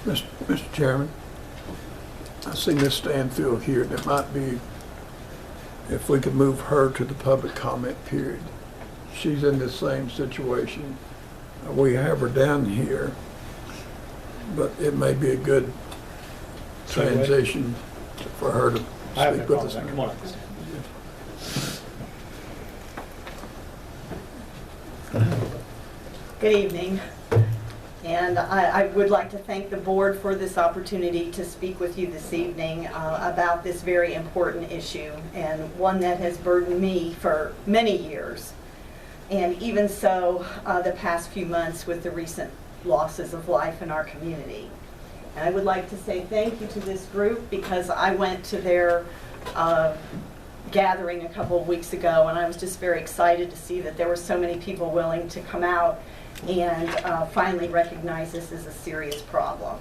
Mr. Chairman, I see Ms. Stanfield here, and it might be if we could move her to the public comment period. She's in the same situation. We have her down here, but it may be a good transition for her to I have no speak with problem us. with that. Come on up. Good evening, and I would like to thank the board for this opportunity to speak with you this evening about this very important issue, and one that has burdened me for many years, and even so the past few months with the recent losses of life in our community. And I would like to say thank you to this group, because I went to their gathering a couple of weeks ago, and I was just very excited to see that there were so many people willing to come out and finally recognize this as a serious problem.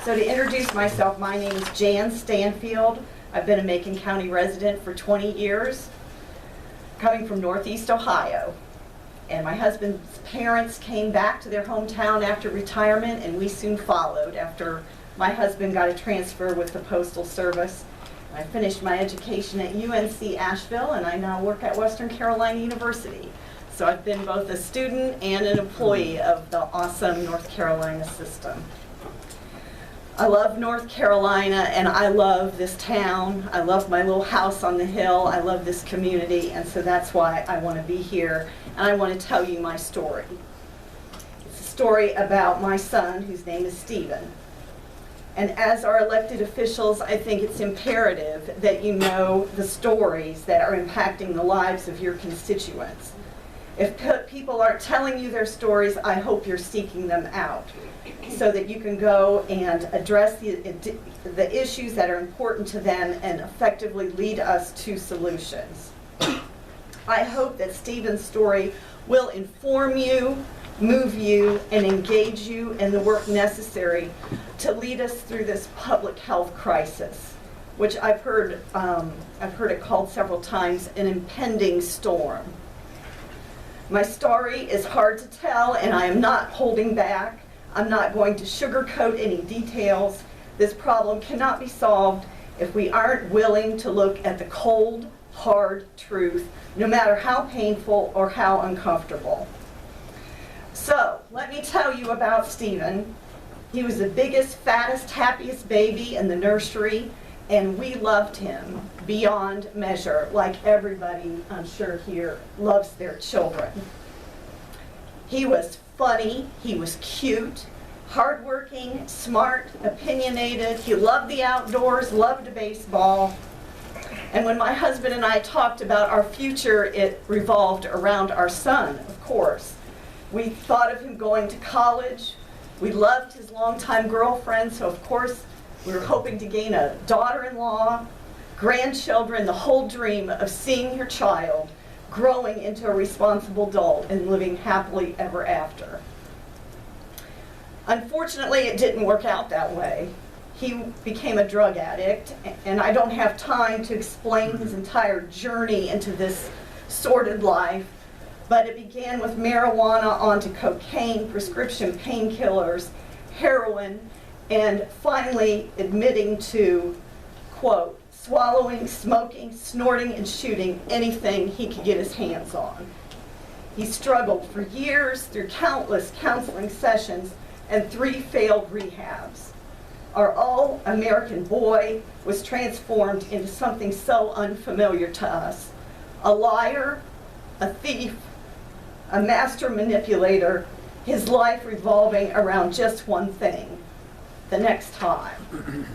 So to introduce myself, my name is Jan Stanfield. I've been a Macon County resident for 20 years, coming from Northeast Ohio. And my husband's parents came back to their hometown after retirement, and we soon followed after my husband got a transfer with the Postal Service. I finished my education at UNC Asheville, and I now work at Western Carolina University. So I've been both a student and an employee of the awesome North Carolina system. I love North Carolina, and I love this town. I love my little house on the hill. I love this community, and so that's why I want to be here, and I want to tell you my story. It's a story about my son, whose name is Stephen. And as our elected officials, I think it's imperative that you know the stories that are impacting the lives of your constituents. If people aren't telling you their stories, I hope you're seeking them out so that you can go and address the issues that are important to them and effectively lead us to solutions. I hope that Stephen's story will inform you, move you, and engage you in the work necessary to lead us through this public health crisis, which I've heard it called several times an impending storm. My story is hard to tell, and I am not holding back. I'm not going to sugarcoat any details. This problem cannot be solved if we aren't willing to look at the cold, hard truth, no matter how painful or how uncomfortable. So, let me tell you about Stephen. He was the biggest, fattest, happiest baby in the nursery, and we loved him beyond measure, like everybody, I'm sure here, loves their children. He was funny, he was cute, hardworking, smart, opinionated. He loved the outdoors, loved baseball. And when my husband and I talked about our future, it revolved around our son, of course. We thought of him going to college. We loved his longtime girlfriend, so of course we were hoping to gain a daughter-in-law, grandchildren, the whole dream of seeing your child growing into a responsible adult and living happily ever after. Unfortunately, it didn't work out that way. He became a drug addict, and I don't have time to explain his entire journey into this sordid life, but it began with marijuana onto cocaine, prescription painkillers, heroin, and finally admitting to, quote, swallowing, smoking, snorting, and shooting anything he could get his hands on. He struggled for years through countless counseling sessions and 3 failed rehabs. Our all-American boy was transformed into something so unfamiliar to us. A liar, a thief, a master manipulator, his life revolving around just one thing: the next time.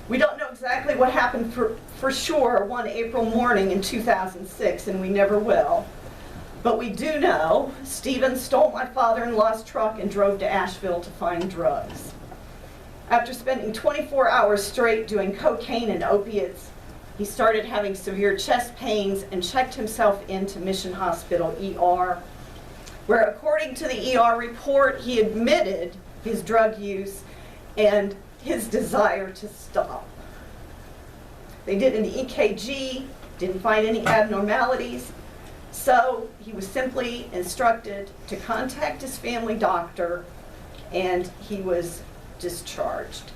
We don't know exactly what happened for sure one April morning in 2006, and we never will. But we do know Stephen stole my father-in-law's truck and drove to Asheville to find drugs. After spending 24 hours straight doing cocaine and opiates, he started having severe chest pains and checked himself into Mission Hospital ER, where according to the ER report, he admitted his drug use and his desire to stop. They did an EKG, didn't find any abnormalities, so he was simply instructed to contact his family doctor and he was discharged.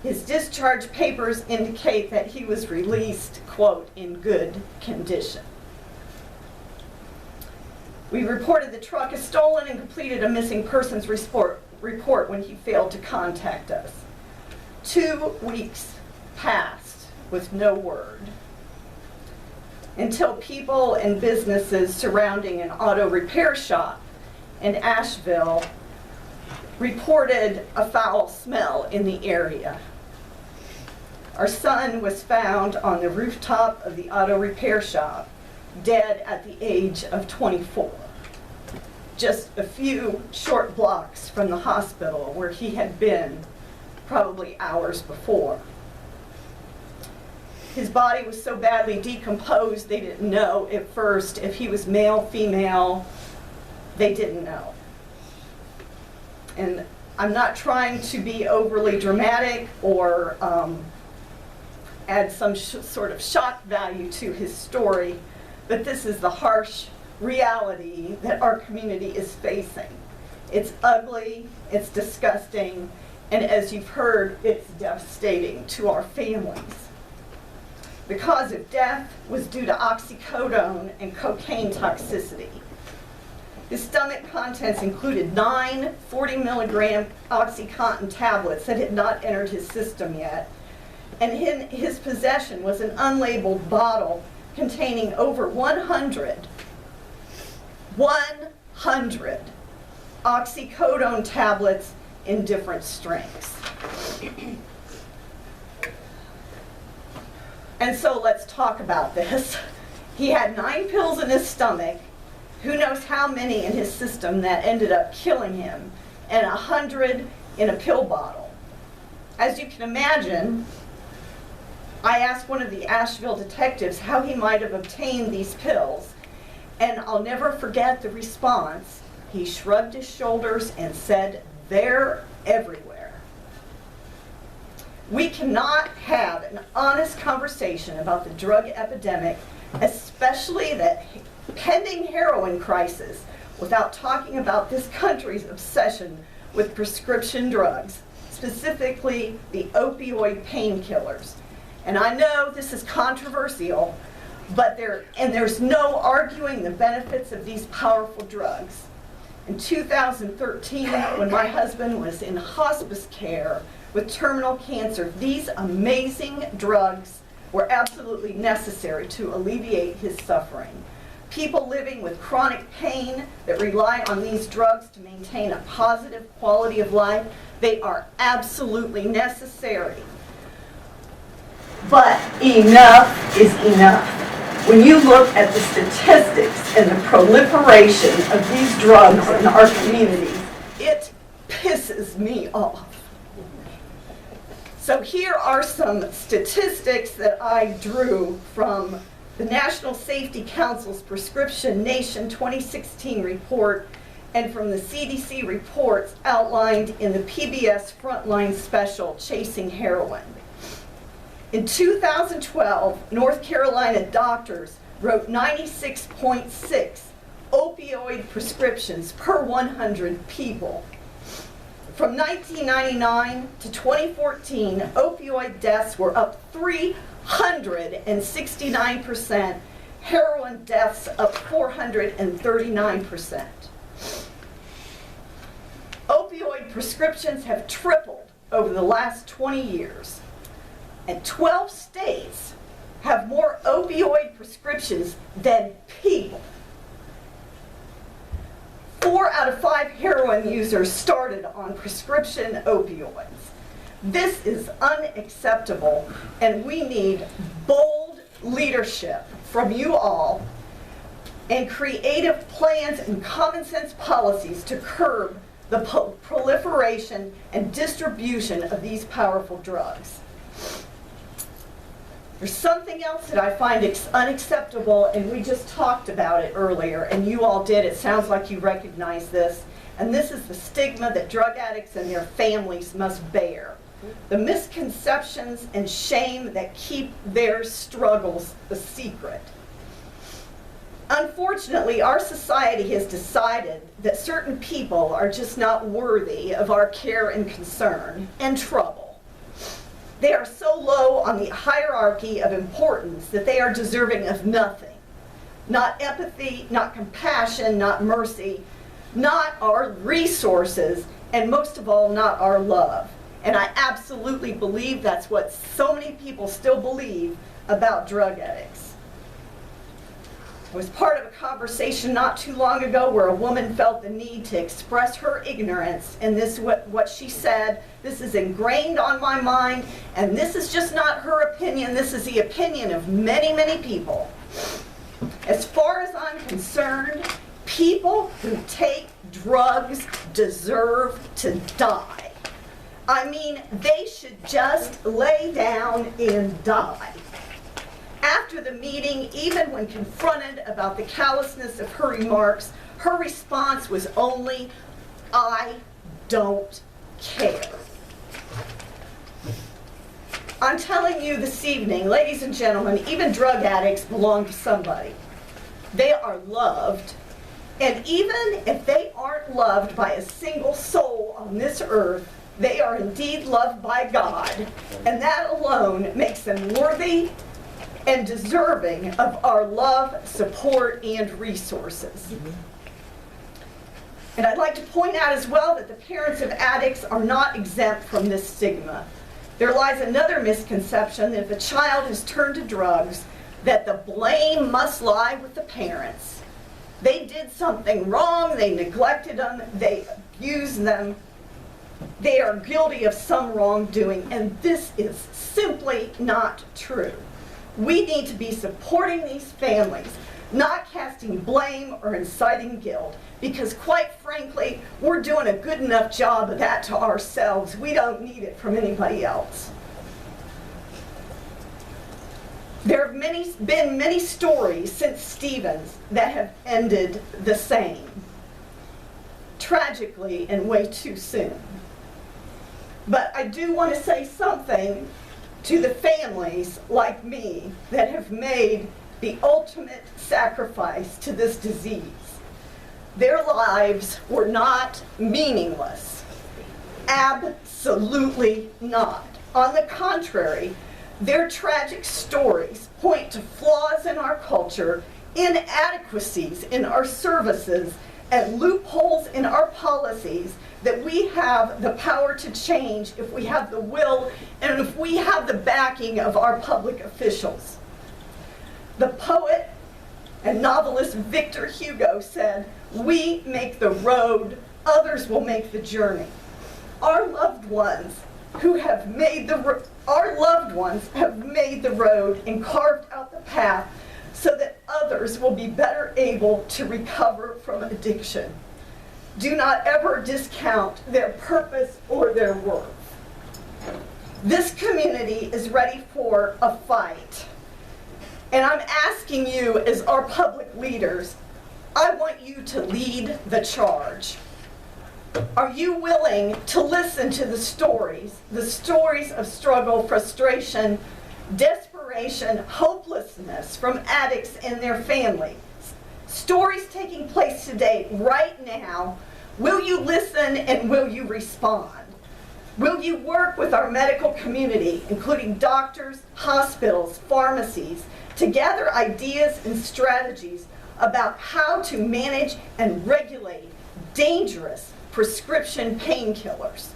His discharge papers indicate that he was released, quote, in good condition. We reported the truck is stolen and completed a missing persons report when he failed to contact us. 2 weeks passed with no word until people and businesses surrounding an auto repair shop in Asheville reported a foul smell in the area. Our son was found on the rooftop of the auto repair shop, dead at the age of 24, just a few short blocks from the hospital where he had been probably hours before. His body was so badly decomposed they didn't know at first if he was male, female. They didn't know. And I'm not trying to be overly dramatic or add some sort of shock value to his story, but this is the harsh reality that our community is facing. It's ugly, it's disgusting, and as you've heard, it's devastating to our families. The cause of death was due to oxycodone and cocaine toxicity. His stomach contents included 9 40-milligram OxyContin tablets that had not entered his system yet, and in his possession was an unlabeled bottle containing over 100 oxycodone tablets in different strengths. And so let's talk about this. He had 9 pills in his stomach, who knows how many in his system that ended up killing him, and 100 in a pill bottle. As you can imagine, I asked one of the Asheville detectives how he might have obtained these pills, and I'll never forget the response. He shrugged his shoulders and said, "They're everywhere." We cannot have an honest conversation about the drug epidemic, especially the pending heroin crisis, without talking about this country's obsession with prescription drugs, specifically the opioid painkillers. And I know this is controversial, but there's no arguing the benefits of these powerful drugs. In 2013, when my husband was in hospice care with terminal cancer, these amazing drugs were absolutely necessary to alleviate his suffering. People living with chronic pain that rely on these drugs to maintain a positive quality of life, they are absolutely necessary. But enough is enough. When you look at the statistics and the proliferation of these drugs in our communities, it pisses me off. So here are some statistics that I drew from the National Safety Council's Prescription Nation 2016 report and from the CDC reports outlined in the PBS Frontline special, Chasing Heroin. In 2012, North Carolina doctors wrote 96.6 opioid prescriptions per 100 people. From 1999 to 2014, opioid deaths were up 369%, heroin deaths up 439%. Opioid prescriptions have tripled over the last 20 years, and 12 states have more opioid prescriptions than people. 4 out of 5 heroin users started on prescription opioids. This is unacceptable, and we need bold leadership from you all and creative plans and common sense policies to curb the proliferation and distribution of these powerful drugs. There's something else that I find unacceptable, and we just talked about it earlier, and you all did. It sounds like you recognize this. And this is the stigma that drug addicts and their families must bear. The misconceptions and shame that keep their struggles a secret. Unfortunately, our society has decided that certain people are just not worthy of our care and concern and trouble. They are so low on the hierarchy of importance that they are deserving of nothing. Not empathy, not compassion, not mercy, not our resources, and most of all, not our love. And I absolutely believe that's what so many people still believe about drug addicts. I was part of a conversation not too long ago where a woman felt the need to express her ignorance, and this what she said. This is ingrained on my mind, and this is just not her opinion. This is the opinion of many, many people. As far as I'm concerned, people who take drugs deserve to die. I mean, they should just lay down and die. After the meeting, even when confronted about the callousness of her remarks, her response was only, "I don't care." I'm telling you this evening, ladies and gentlemen, even drug addicts belong to somebody. They are loved, and even if they aren't loved by a single soul on this earth, they are indeed loved by God, and that alone makes them worthy and deserving of our love, support, and resources. And I'd like to point out as well that the parents of addicts are not exempt from this stigma. There lies another misconception that if a child is turned to drugs, that the blame must lie with the parents. They did something wrong, they neglected them, they abused them, they are guilty of some wrongdoing, and this is simply not true. We need to be supporting these families, not casting blame or inciting guilt, because quite frankly, we're doing a good enough job of that to ourselves. We don't need it from anybody else. There have been many stories since Stevens that have ended the same, tragically and way too soon. But I do want to say something to the families like me that have made the ultimate sacrifice to this disease. Their lives were not meaningless. Absolutely not. On the contrary, their tragic stories point to flaws in our culture, inadequacies in our services, and loopholes in our policies that we have the power to change if we have the will and if we have the backing of our public officials. The poet and novelist Victor Hugo said, "We make the road, others will make the journey." Our loved ones have made the road and carved out the path so that others will be better able to recover from addiction. Do not ever discount their purpose or their worth. This community is ready for a fight. And I'm asking you as our public leaders, I want you to lead the charge. Are you willing to listen to the stories of struggle, frustration, desperation, hopelessness from addicts and their families? Stories taking place today, right now. Will you listen and will you respond? Will you work with our medical community, including doctors, hospitals, pharmacies, to gather ideas and strategies about how to manage and regulate dangerous prescription painkillers?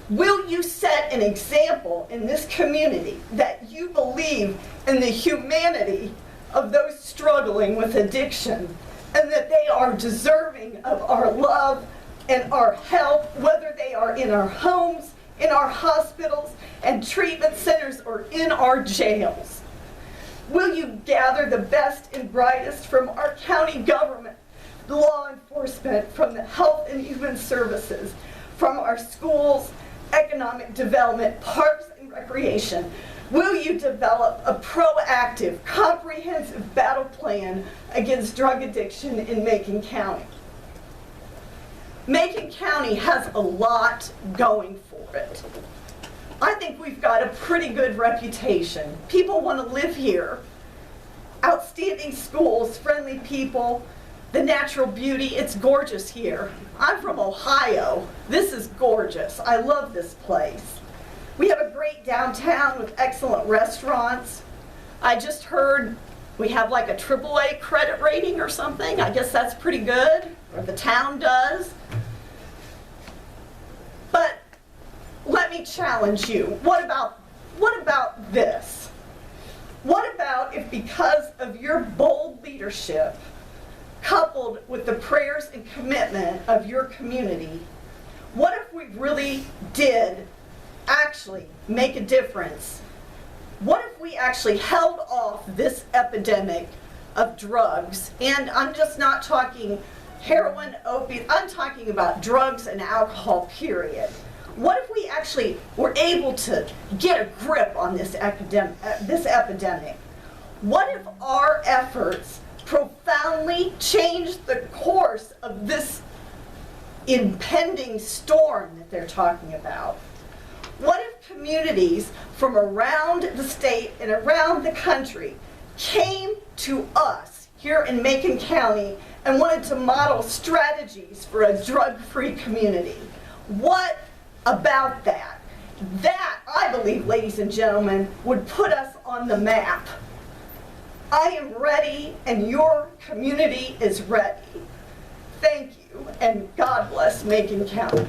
Will you set an example in this community that you believe in the humanity of those struggling with addiction and that they are deserving of our love and our help, whether they are in our homes, in our hospitals and treatment centers, or in our jails? Will you gather the best and brightest from our county government, law enforcement, from the health and human services, from our schools, economic development, parks and recreation? Will you develop a proactive, comprehensive battle plan against drug addiction in Macon County? Macon County has a lot going for it. I think we've got a pretty good reputation. People want to live here. outstanding schools, friendly people, the natural beauty. It's gorgeous here. I'm from Ohio. This is gorgeous. I love this place. We have a great downtown with excellent restaurants. I just heard we have like a AAA credit rating or something. I guess that's pretty good, or the town does. But let me challenge you. What about this? What about if, because of your bold leadership, coupled with the prayers and commitment of your community, what if we really did actually make a difference? What if we actually held off this epidemic of drugs? And I'm just not talking heroin, opiates, I'm talking about drugs and alcohol, period. What if we actually were able to get a grip on this epidemic? What if our efforts profoundly changed the course of this impending storm that they're talking about? What if communities from around the state and around the country came to us here in Macon County and wanted to model strategies for a drug-free community? What about that? That, I believe, ladies and gentlemen, would put us on the map. I am ready, and your community is ready. Thank you, and God bless Macon County.